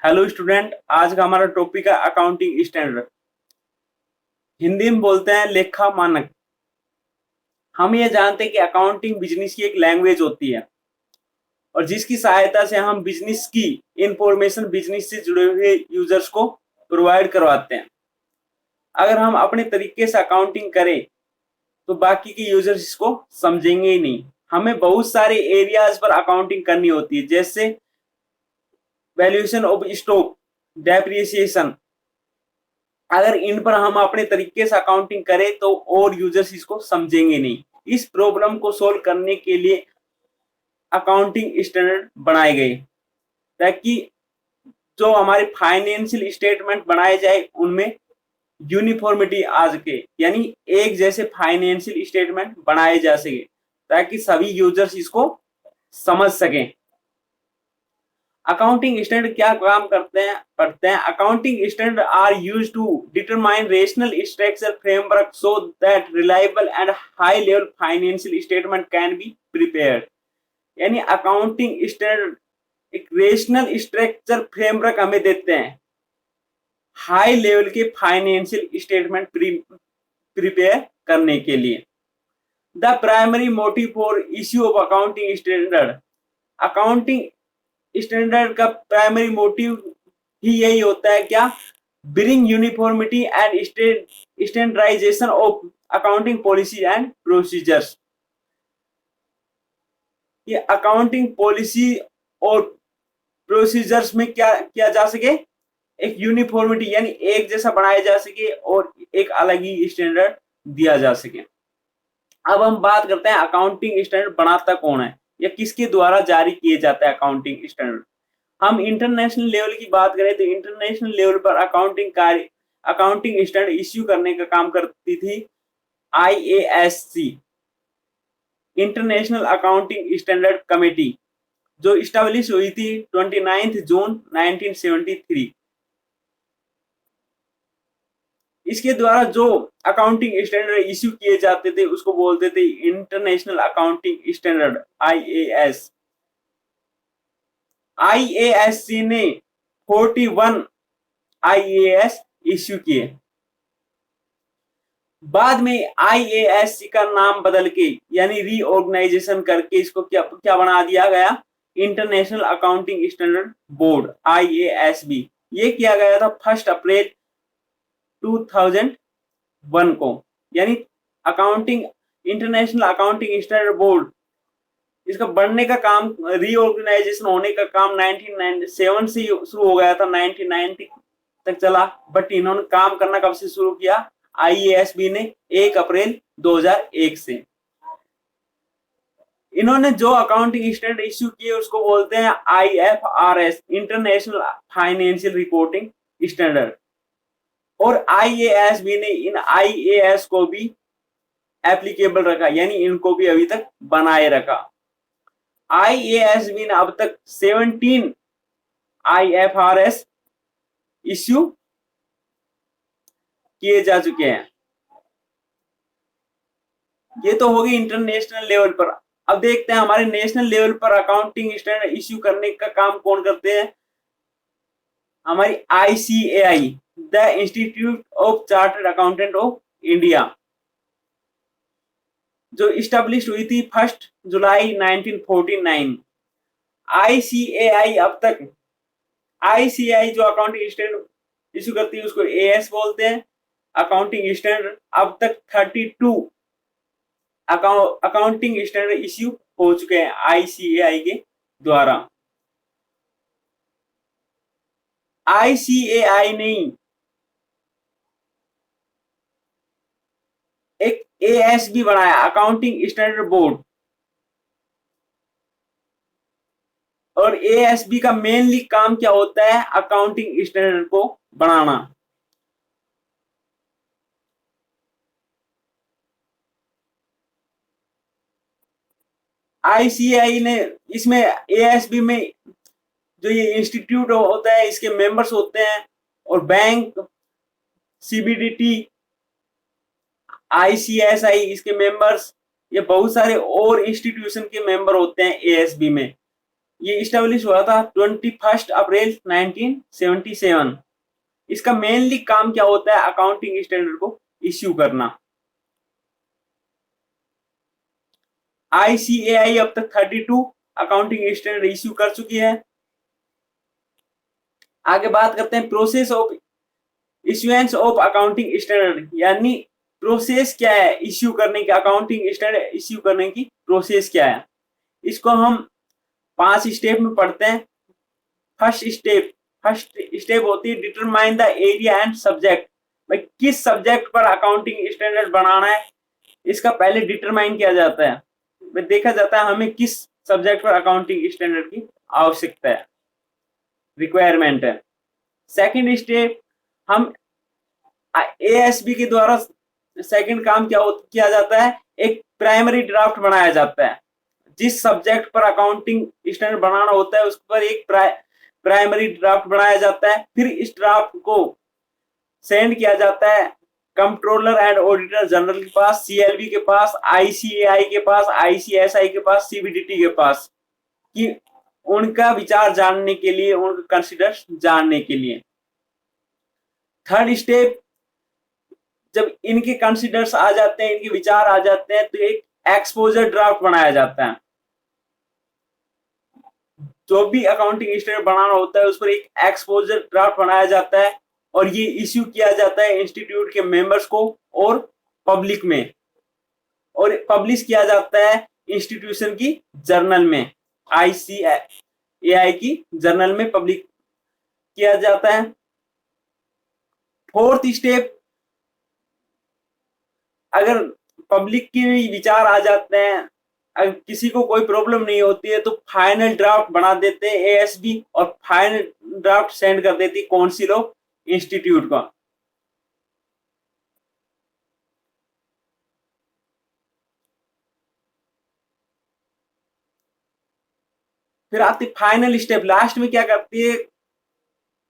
Hello student, आज का हमारा टॉपिक है अकाउंटिंग स्टैंडर्ड। हिंदी में बोलते हैं लेखा मानक। हम ये जानते हैं कि अकाउंटिंग बिजनेस की एक लैंग्वेज होती है और जिसकी सहायता से हम बिजनेस की इंफॉर्मेशन बिजनेस से जुड़े हुए यूजर्स को प्रोवाइड करवाते हैं। अगर हम अपने तरीके से अकाउंटिंग करें तो बाकी के यूजर्स इसको समझेंगे ही नहीं। हमें बहुत सारे एरियाज पर अकाउंटिंग करनी होती है, जैसे वैल्यूएशन ऑफ स्टॉक, डेप्रिसिएशन। अगर इन पर हम अपने तरीके से अकाउंटिंग करें तो और यूजर्स इसको समझेंगे नहीं। इस प्रॉब्लम को सोल्व करने के लिए अकाउंटिंग स्टैंडर्ड बनाए गए ताकि जो हमारे फाइनेंशियल स्टेटमेंट बनाए जाए उनमें यूनिफॉर्मिटी आ सके, यानी एक जैसे फाइनेंशियल स्टेटमेंट बनाए जा सके ताकि सभी यूजर्स इसको समझ सकें। अकाउंटिंग स्टैंडर्ड क्या काम करते हैं पढ़ते हैं। Accounting standard are used to determine rational structure framework so that reliable and high level financial statement can be prepared. यानी अकाउंटिंग स्टैंडर्ड एक रेशनल स्ट्रक्चर फ्रेमवर्क हमें देते हैं हाई लेवल के फाइनेंशियल स्टेटमेंट प्रिपेयर करने के लिए। The primary motive for issue of accounting standard, accounting standard का प्राइमरी मोटिव ही यही होता है क्या, bring uniformity and standardisation of accounting policy and procedures. ये अकाउंटिंग पॉलिसी और प्रोसीजर्स में क्या किया जा सके, एक यूनिफॉर्मिटी यानी एक जैसा बनाया जा सके और एक अलग ही स्टैंडर्ड दिया जा सके। अब हम बात करते हैं अकाउंटिंग स्टैंडर्ड बनाता कौन है या किसके द्वारा जारी किए जाता है अकाउंटिंग स्टैंडर्ड। हम इंटरनेशनल लेवल की बात करें तो इंटरनेशनल लेवल पर अकाउंटिंग स्टैंडर्ड इश्यू करने का काम करती थी आईएएससी, इंटरनेशनल अकाउंटिंग स्टैंडर्ड कमेटी, जो इस्टेब्लिश हुई थी 29 जून 1973। इसके द्वारा जो अकाउंटिंग स्टैंडर्ड इश्यू किए जाते थे उसको बोलते थे इंटरनेशनल अकाउंटिंग स्टैंडर्ड आईएएस। आईएएससी ने 41 आईएएस इश्यू किए। बाद में आईएएससी का नाम बदल के यानी रीऑर्गेनाइजेशन करके इसको क्या क्या बना दिया गया, इंटरनेशनल अकाउंटिंग स्टैंडर्ड बोर्ड आईएएसबी। ये किया गया था 1 अप्रैल 2001 को। यानी accounting international accounting standard board, इसका बढ़ने का काम, रीऑर्गेनाइजेशन होने का काम 1997 से शुरू हो गया था, 1990 तक चला। बट इन्होंने काम करना कब से शुरू किया, आईएएसबी ने 1 अप्रैल 2001 से। इन्होंने जो अकाउंटिंग स्टैंडर्ड इश्यू किए उसको बोलते हैं IFRS, international financial reporting standard. और आईएएसबी ने इन आईएएस को भी एप्लीकेबल रखा, यानी इनको भी अभी तक बनाए रखा। आईएएसबी ने अब तक 17 आईएफआरएस इश्यू किए जा चुके हैं। ये तो होगी इंटरनेशनल लेवल पर। अब देखते हैं हमारे नेशनल लेवल पर अकाउंटिंग स्टैंडर्ड इश्यू करने का काम कौन करते हैं। हमारी ICAI, the institute of chartered accountant of India, जो इस्टेब्लिश हुई थी 1 जुलाई 1949। आईसीएआई अब तक, आईसीएआई जो अकाउंटिंग स्टैंडर्ड इश्यू करती है उसको एएस बोलते हैं। अकाउंटिंग स्टैंडर्ड अब तक 32 अकाउंटिंग स्टैंडर्ड इश्यू हो चुके हैं आईसीएआई के द्वारा। आईसीएआई ने एक एएसबी बनाया, अकाउंटिंग स्टैंडर्ड बोर्ड। और एएसबी का मेनली काम क्या होता है, अकाउंटिंग स्टैंडर्ड को बनाना। आईसीआई ने इसमें एएसबी में जो ये इंस्टीट्यूट होता है इसके मेंबर्स होते हैं, और बैंक, सीबीडीटी, आईसीएसआई इसके मेंबर्स, ये बहुत सारे और इंस्टीट्यूशन के मेंबर होते हैं एएसबी में। ये इस्टेब्लिश हुआ था 21 अप्रैल 1977। इसका मेनली काम क्या होता है, अकाउंटिंग स्टैंडर्ड को इश्यू करना। ICAI अब तक 32 अकाउंटिंग स्टैंडर्ड इश्यू कर चुकी है। आगे बात करते हैं process of issuance of accounting standard, यानी प्रोसेस क्या है इश्यू करने की, अकाउंटिंग स्टैंडर्ड इश्यू करने की प्रोसेस क्या है। इसको हम 5 स्टेप में पढ़ते हैं। फर्स्ट स्टेप होती है determine the area and subject. भाई किस सब्जेक्ट पर अकाउंटिंग स्टैंडर्ड बनाना है, इसका पहले डिटरमाइन किया जाता है। देखा जाता है हमें किस सब्जेक्ट पर अकाउंटिंग स्टैंडर्ड की आवश्यकता है, रिक्वायरमेंट है। सेकंड स्टेप, हम ASB के द्वारा सेकंड काम क्या किया जाता है, एक प्राइमरी ड्राफ्ट बनाया जाता है। जिस सब्जेक्ट पर अकाउंटिंग स्टैंडर्ड बनाना होता है उस पर एक प्राइमरी ड्राफ्ट बनाया जाता है। फिर इस ड्राफ्ट को सेंड किया जाता है कंट्रोलर एंड ऑडिटर जनरल के पास, CLB के पास, ICAI के पास, ICSI के पास, CBDT के पास, कि उनका विचार जानने के लिए, उनका कंसिडर जानने के लिए। थर्ड स्टेप, जब इनके कंसिडर्स आ जाते हैं, इनके विचार आ जाते हैं, तो एक एक्सपोजर ड्राफ्ट बनाया जाता है। जो भी अकाउंटिंग स्टैंडर्ड बनाना होता है उस पर एक एक्सपोजर ड्राफ्ट बनाया जाता है और ये इश्यू किया जाता है इंस्टीट्यूट के मेंबर्स को और पब्लिक में, और पब्लिश किया जाता है इंस्टीट्यूशन की जर्नल में, ICAI की जर्नल में पब्लिक किया जाता है। फोर्थ स्टेप, अगर पब्लिक के विचार आ जाते हैं, अगर किसी को कोई प्रॉब्लम नहीं होती है, तो फाइनल ड्राफ्ट बना देते हैं ASB और फाइनल ड्राफ्ट सेंड कर देती है काउंसिल ऑफ इंस्टीट्यूट को। फिर आती फाइनल स्टेप, लास्ट में क्या करती है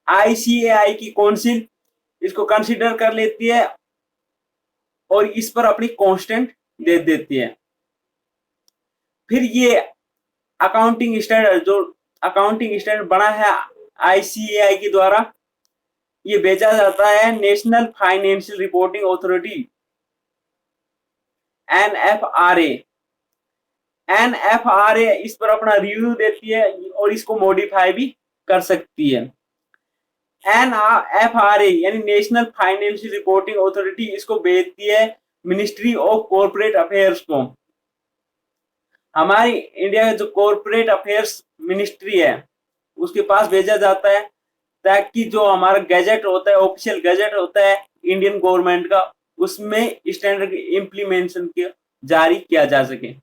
ICAI की काउंसिल इसको कंसीडर कर लेती है और इस पर अपनी कांस्टेंट दे देती है। फिर ये अकाउंटिंग स्टैंडर्ड, जो अकाउंटिंग स्टैंडर्ड बना है ICAI के द्वारा, ये भेजा जाता है national financial reporting authority NFRA इस पर अपना रिव्यू देती है और इसको मॉडिफाई भी कर सकती है। NFRA यानी नेशनल फाइनेंशियल रिपोर्टिंग अथॉरिटी इसको भेजती है मिनिस्ट्री ऑफ कॉर्पोरेट अफेयर्स को। हमारी इंडिया का जो कॉर्पोरेट अफेयर्स मिनिस्ट्री है उसके पास भेजा जाता है, ताकि जो हमारा गैजेट होता है, ऑफिशियल गैजेट होता है इंडियन गवर्नमेंट का, उसमें स्टैंडर्ड इम्प्लीमेंटेशन के जारी किया जा सके।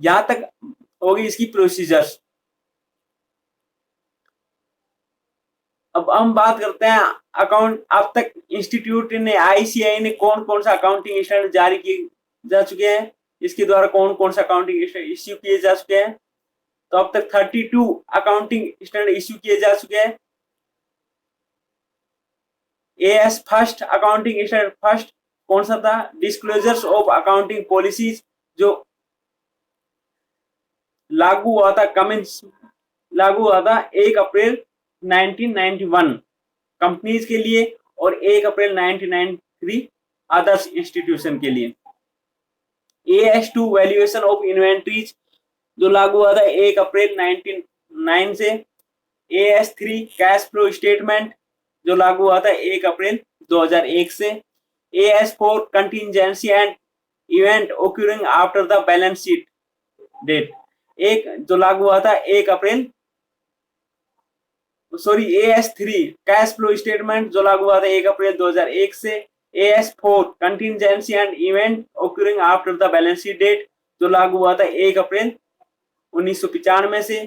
यहां तक होगी इसकी प्रोसीजर्स। अब हम बात करते हैं अकाउंट, अब तक इंस्टीट्यूट ने, ICAI ने कौन कौन सा अकाउंटिंग स्टैंडर्ड जारी किए जा चुके हैं, इसके द्वारा कौन कौन सा अकाउंटिंग स्टैंडर्ड इश्यू किए जा चुके हैं। तो अब तक 32 अकाउंटिंग स्टैंडर्ड इश्यू किए जा चुके हैं। AS first accounting standard first कौन सा था, डिस्क्लोजर्स ऑफ अकाउंटिंग पॉलिसीज, जो लागू हुआ था, लागू हुआ था 1 अप्रैल 1991 कंपनीज के लिए और 1 अप्रैल 1993 अदर्स इंस्टीट्यूशन के लिए। AS2 वैल्यूएशन ऑफ इन्वेंट्रीज जो लागू हुआ था 1 अप्रैल 1999 से। AS3 कैश फ्लो स्टेटमेंट जो लागू हुआ था 1 अप्रैल 2001 से। AS4 contingency and event occurring after the balance sheet date, एक जो लागू हुआ था 1 April, sorry AS3 cash flow statement जो लागू हुआ था 1 अप्रैल 2001 से। AS4 contingency and event occurring after the balance sheet date जो लागू हुआ था 1 अप्रैल 1995 से।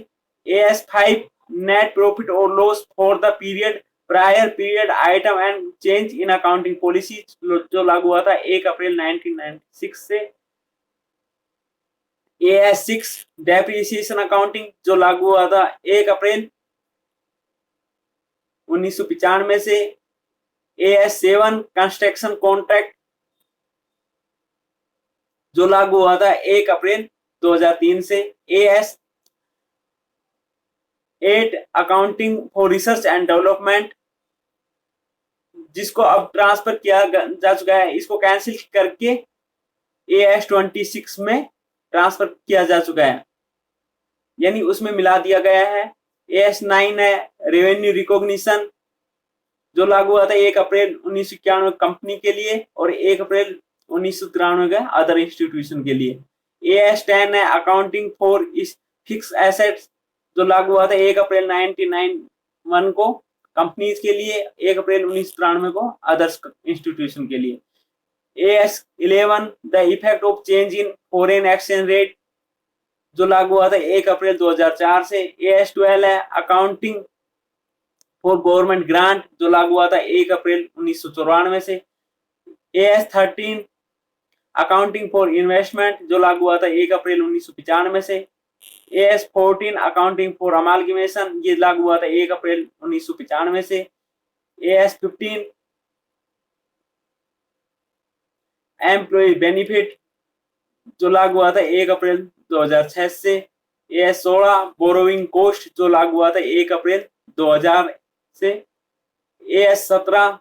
AS5 नेट प्रॉफिट और loss for the period prior period item and change in accounting policy जो लागू हुआ था 1 अप्रैल 1996 से। AS6 डेप्रिसिएशन अकाउंटिंग जो लागू हुआ था 1 अप्रैल 1995 से। AS7 कंस्ट्रक्शन कॉन्ट्रैक्ट जो लागू हुआ था 1 अप्रैल 2003 से। 8 accounting for research and development, जिसको अब ट्रांसफर किया जा चुका है, इसको कैंसिल करके AS26 में ट्रांसफर किया जा चुका है, यानी उसमें मिला दिया गया है। AS9 है रेवेन्यू रिकॉग्निशन, जो लागू हुआ था 1 अप्रैल 1991 कंपनी के लिए और 1 अप्रैल 1993 का अदर इंस्टीट्यूशन के लिए। AS10 है अकाउंटिंग फॉर फिक्स एसेट्स, जो लागू हुआ था 1 अप्रैल 1991 को कंपनीज के लिए, 1 अप्रैल 1993 को अदर्स इंस्टीट्यूशन के लिए। AS11 the effect of change in foreign exchange rate, जो लागू हुआ था 1 अप्रैल 2004 से। AS12 है अकाउंटिंग फॉर गवर्नमेंट ग्रांट, जो लागू हुआ था 1 अप्रैल 1994 से। AS13 अकाउंटिंग फॉर इन्वेस्टमेंट, जो लागू हुआ था 1 अप्रैल 1995 से। AS14 अकाउंटिंग फॉर अमालगमेशन, ये लागू हुआ था 1 अप्रैल 1995 से। AS15 एम्प्लॉय बेनिफिट, जो लागू हुआ था 1 अप्रैल 2006 से। AS16 बोरोइंग कॉस्ट, जो लागू हुआ था 1 अप्रैल 2000 से। AS17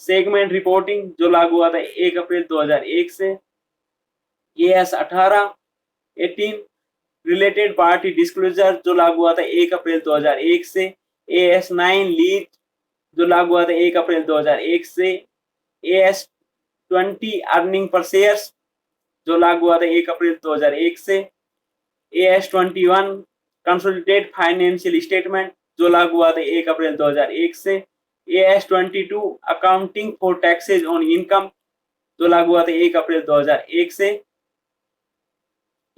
सेगमेंट रिपोर्टिंग, जो लागू हुआ था 1 अप्रैल 2001 से। AS18 रिलेटेड पार्टी डिस्क्लोजर, जो लागू हुआ था 1 अप्रैल 2001 से। AS9 लीज, जो लागू हुआ था 1 अप्रैल 2001 से। AS20 अर्निंग पर शेयर्स, जो लागू हुआ था 1 अप्रैल 2001 से। AS21 कंसोलिडेटेड फाइनेंशियल स्टेटमेंट, जो लागू हुआ था 1 अप्रैल 2001 से। AS22 accounting for taxes on income, जो लागू हुआ था 1 अप्रैल 2001 से।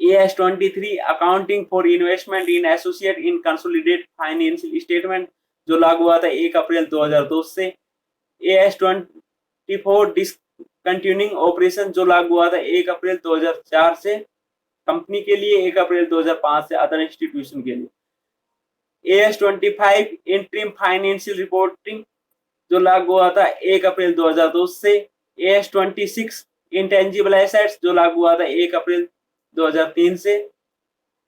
AS23 accounting for investment in associate in consolidated financial statement, जो लागू हुआ था 1 अप्रैल 2002 से। AS24 डिसकंटिन्यूइंग ऑपरेशन, जो लागू हुआ था 1 अप्रैल 2004 से कंपनी के लिए, 1 अप्रैल 2005 से अदर इंस्टीट्यूशन के लिए। AS25 इंटरिम फाइनेंशियल रिपोर्टिंग, जो लागू हुआ था 1 अप्रैल 2002 से। AS26 इंटेंजिबल एसेट्स, जो लागू हुआ था 1 अप्रैल 2003 से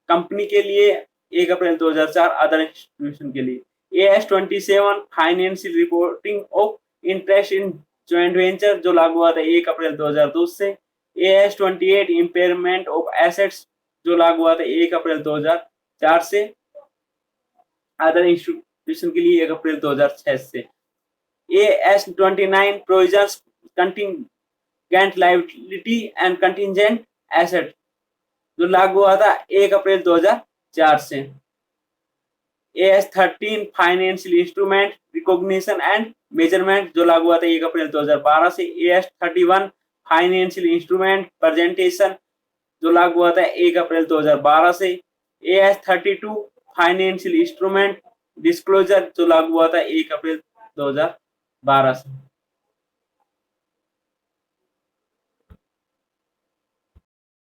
कंपनी के लिए, 1 अप्रैल 2004 अदर इंस्टीट्यूशन के लिए। AS27 financial reporting of interest in joint venture, जो लागू हुआ था 1 अप्रैल 2002 से। AS28 इम्पेयरमेंट ऑफ एसेट्स, जो लागू हुआ था 1 अप्रैल 2004 से अदर इंस्टीट्यूशन के लिए, 1 अप्रैल 2006 से। AS29 provisions contingent liability and contingent asset, जो लागू हुआ था 1 अप्रैल 2004 से। AS13 financial instrument recognition and measurement, जो लागू हुआ था 1 अप्रैल 2012 से। AS31 फाइनेंशियल इंस्ट्रूमेंट प्रेजेंटेशन, जो लागू हुआ था 1 अप्रैल 2012 से। AS32 फाइनेंशियल इंस्ट्रूमेंट डिस्क्लोजर, जो लागू हुआ था 1 अप्रैल 2012 से।